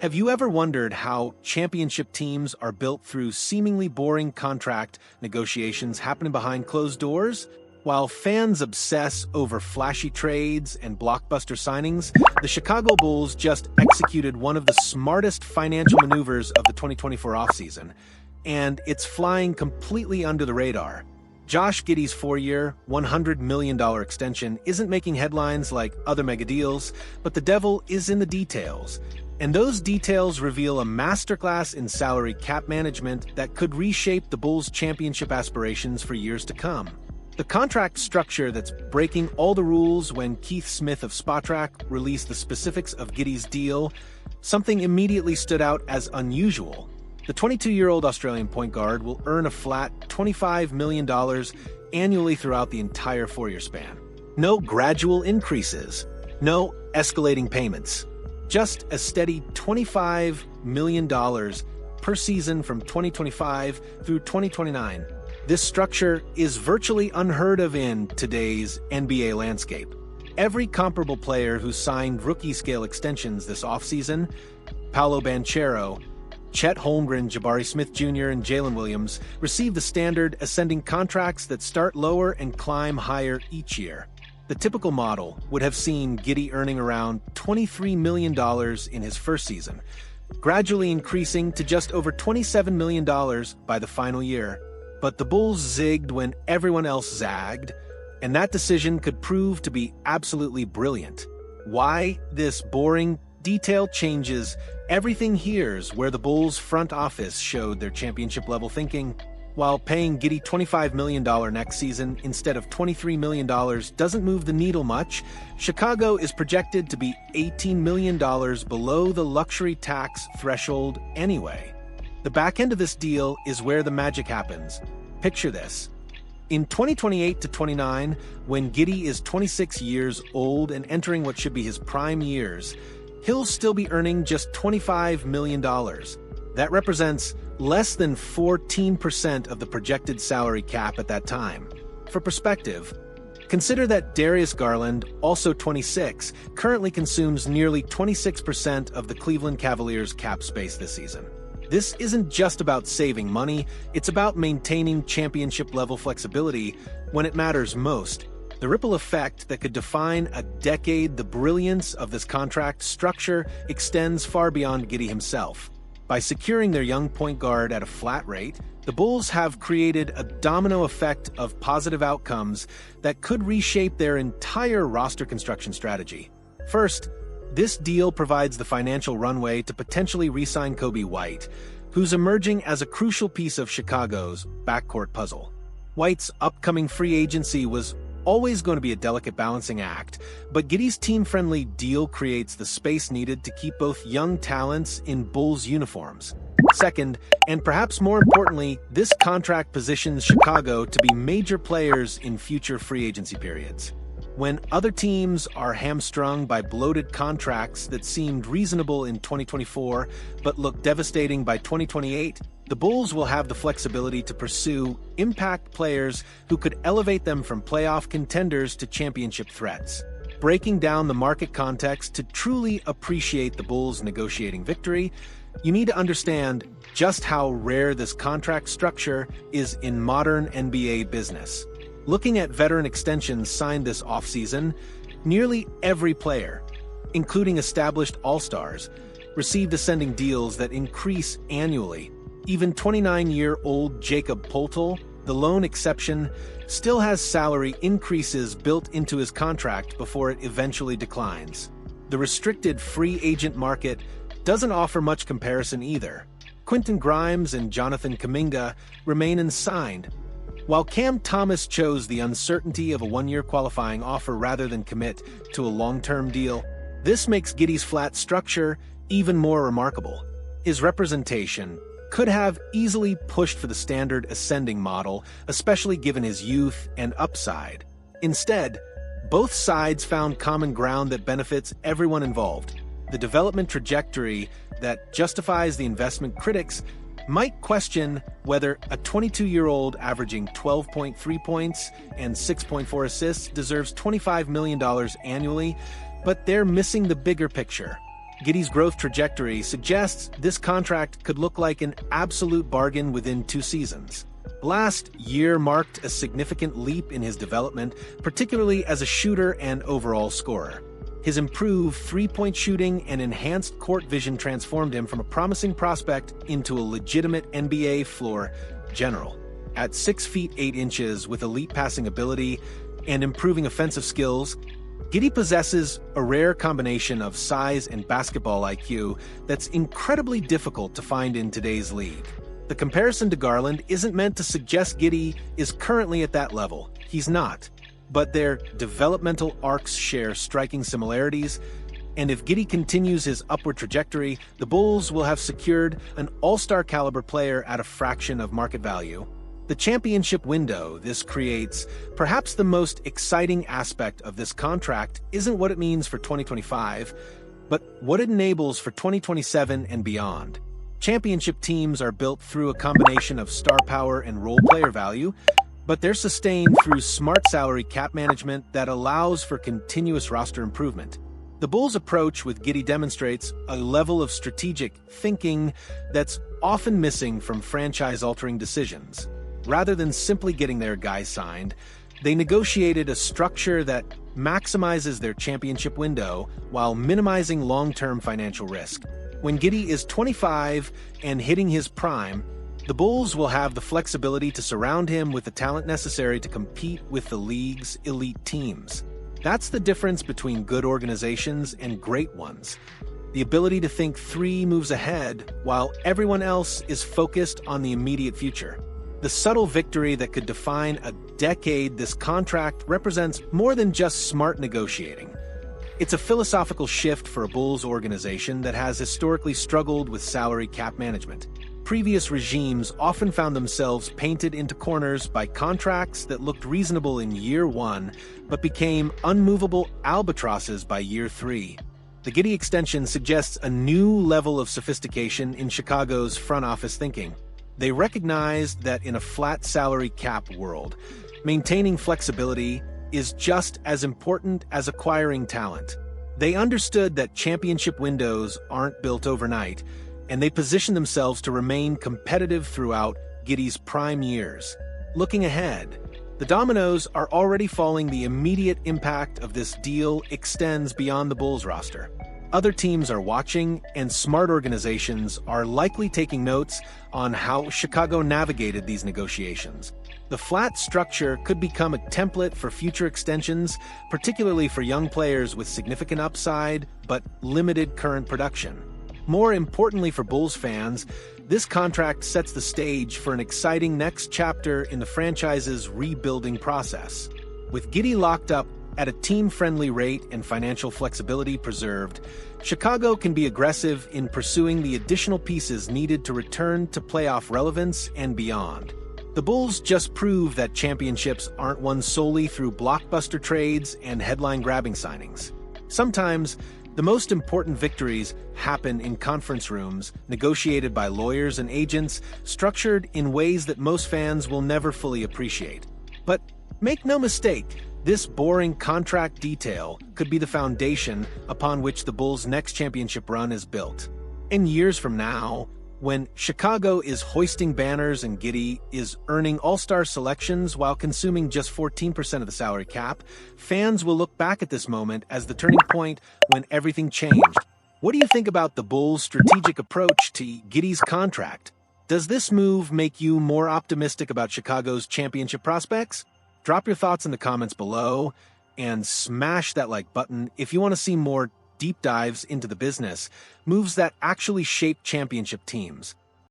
Have you ever wondered how championship teams are built through seemingly boring contract negotiations happening behind closed doors? While fans obsess over flashy trades and blockbuster signings, the Chicago Bulls just executed one of the smartest financial maneuvers of the 2024 offseason, and it's flying completely under the radar. Josh Giddey's 4-year, $100 million extension isn't making headlines like other mega deals, but the devil is in the details. And those details reveal a masterclass in salary cap management that could reshape the Bulls' championship aspirations for years to come. The contract structure that's breaking all the rules when Keith Smith of Spotrac released the specifics of Giddey's deal, something immediately stood out as unusual. The 22-year-old Australian point guard will earn a flat $25 million annually throughout the entire 4-year span. No gradual increases, no escalating payments. Just a steady $25 million per season from 2025 through 2029. This structure is virtually unheard of in today's NBA landscape. Every comparable player who signed rookie-scale extensions this offseason, Paolo Banchero, Chet Holmgren, Jabari Smith Jr., and Jalen Williams, received the standard ascending contracts that start lower and climb higher each year. The typical model would have seen Giddy earning around $23 million in his first season, gradually increasing to just over $27 million by the final year. But the Bulls zigged when everyone else zagged, and that decision could prove to be absolutely brilliant. Why this boring detail changes everything here's where the Bulls' front office showed their championship-level thinking. While paying Giddy $25 million next season instead of $23 million doesn't move the needle much, Chicago is projected to be $18 million below the luxury tax threshold anyway. The back end of this deal is where the magic happens. Picture this. In 2028 to 29, when Giddy is 26 years old and entering what should be his prime years, he'll still be earning just $25 million. That represents less than 14% of the projected salary cap at that time. For perspective, consider that Darius Garland, also 26, currently consumes nearly 26% of the Cleveland Cavaliers' cap space this season. This isn't just about saving money, it's about maintaining championship-level flexibility when it matters most. The ripple effect that could define a decade, the brilliance of this contract structure extends far beyond Giddy himself. By securing their young point guard at a flat rate, the Bulls have created a domino effect of positive outcomes that could reshape their entire roster construction strategy. First, this deal provides the financial runway to potentially re-sign Kobe White, who's emerging as a crucial piece of Chicago's backcourt puzzle. White's upcoming free agency was always going to be a delicate balancing act, but Giddy's team-friendly deal creates the space needed to keep both young talents in Bulls uniforms. Second, and perhaps more importantly, this contract positions Chicago to be major players in future free agency periods. When other teams are hamstrung by bloated contracts that seemed reasonable in 2024 but look devastating by 2028, the Bulls will have the flexibility to pursue impact players who could elevate them from playoff contenders to championship threats. Breaking down the market context to truly appreciate the Bulls' negotiating victory, you need to understand just how rare this contract structure is in modern NBA business. Looking at veteran extensions signed this offseason, nearly every player, including established all-stars, received ascending deals that increase annually. Even 29-year-old Jakob Poeltl, the lone exception, still has salary increases built into his contract before it eventually declines. The restricted free agent market doesn't offer much comparison either. Quentin Grimes and Jonathan Kuminga remain unsigned, while Cam Thomas chose the uncertainty of a 1-year qualifying offer rather than commit to a long-term deal. This makes Giddy's flat structure even more remarkable. His representation could have easily pushed for the standard ascending model, especially given his youth and upside. Instead, both sides found common ground that benefits everyone involved. The development trajectory that justifies the investment critics might question whether a 22-year-old averaging 12.3 points and 6.4 assists deserves $25 million annually, but they're missing the bigger picture. Giddy's growth trajectory suggests this contract could look like an absolute bargain within 2 seasons. Last year marked a significant leap in his development, particularly as a shooter and overall scorer. His improved three-point shooting and enhanced court vision transformed him from a promising prospect into a legitimate NBA floor general. At 6 feet 8 inches with elite passing ability and improving offensive skills, Giddy possesses a rare combination of size and basketball IQ that's incredibly difficult to find in today's league. The comparison to Garland isn't meant to suggest Giddy is currently at that level. He's not. But their developmental arcs share striking similarities, and if Giddy continues his upward trajectory, the Bulls will have secured an all-star caliber player at a fraction of market value. The championship window this creates, perhaps the most exciting aspect of this contract, isn't what it means for 2025, but what it enables for 2027 and beyond. Championship teams are built through a combination of star power and role player value, but they're sustained through smart salary cap management that allows for continuous roster improvement. The Bulls' approach with Giddy demonstrates a level of strategic thinking that's often missing from franchise-altering decisions. Rather than simply getting their guys signed, they negotiated a structure that maximizes their championship window while minimizing long-term financial risk. When Giddy is 25 and hitting his prime, the Bulls will have the flexibility to surround him with the talent necessary to compete with the league's elite teams. That's the difference between good organizations and great ones. The ability to think 3 moves ahead while everyone else is focused on the immediate future. The subtle victory that could define a decade, this contract represents more than just smart negotiating. It's a philosophical shift for a Bulls organization that has historically struggled with salary cap management. Previous regimes often found themselves painted into corners by contracts that looked reasonable in year 1, but became unmovable albatrosses by year 3. The Giddy extension suggests a new level of sophistication in Chicago's front office thinking. They recognized that in a flat salary cap world, maintaining flexibility is just as important as acquiring talent. They understood that championship windows aren't built overnight, and they positioned themselves to remain competitive throughout Giddy's prime years. Looking ahead, the dominoes are already falling. The immediate impact of this deal extends beyond the Bulls roster. Other teams are watching, and smart organizations are likely taking notes on how Chicago navigated these negotiations. The flat structure could become a template for future extensions, particularly for young players with significant upside but limited current production. More importantly for Bulls fans, this contract sets the stage for an exciting next chapter in the franchise's rebuilding process. With Giddy locked up at a team-friendly rate and financial flexibility preserved, Chicago can be aggressive in pursuing the additional pieces needed to return to playoff relevance and beyond. The Bulls just proved that championships aren't won solely through blockbuster trades and headline-grabbing signings. Sometimes, the most important victories happen in conference rooms, negotiated by lawyers and agents, structured in ways that most fans will never fully appreciate. But make no mistake, this boring contract detail could be the foundation upon which the Bulls' next championship run is built. In years from now, when Chicago is hoisting banners and Giddy is earning all-star selections while consuming just 14% of the salary cap, fans will look back at this moment as the turning point when everything changed. What do you think about the Bulls' strategic approach to Giddy's contract? Does this move make you more optimistic about Chicago's championship prospects? Drop your thoughts in the comments below and smash that like button if you want to see more deep dives into the business, moves that actually shape championship teams.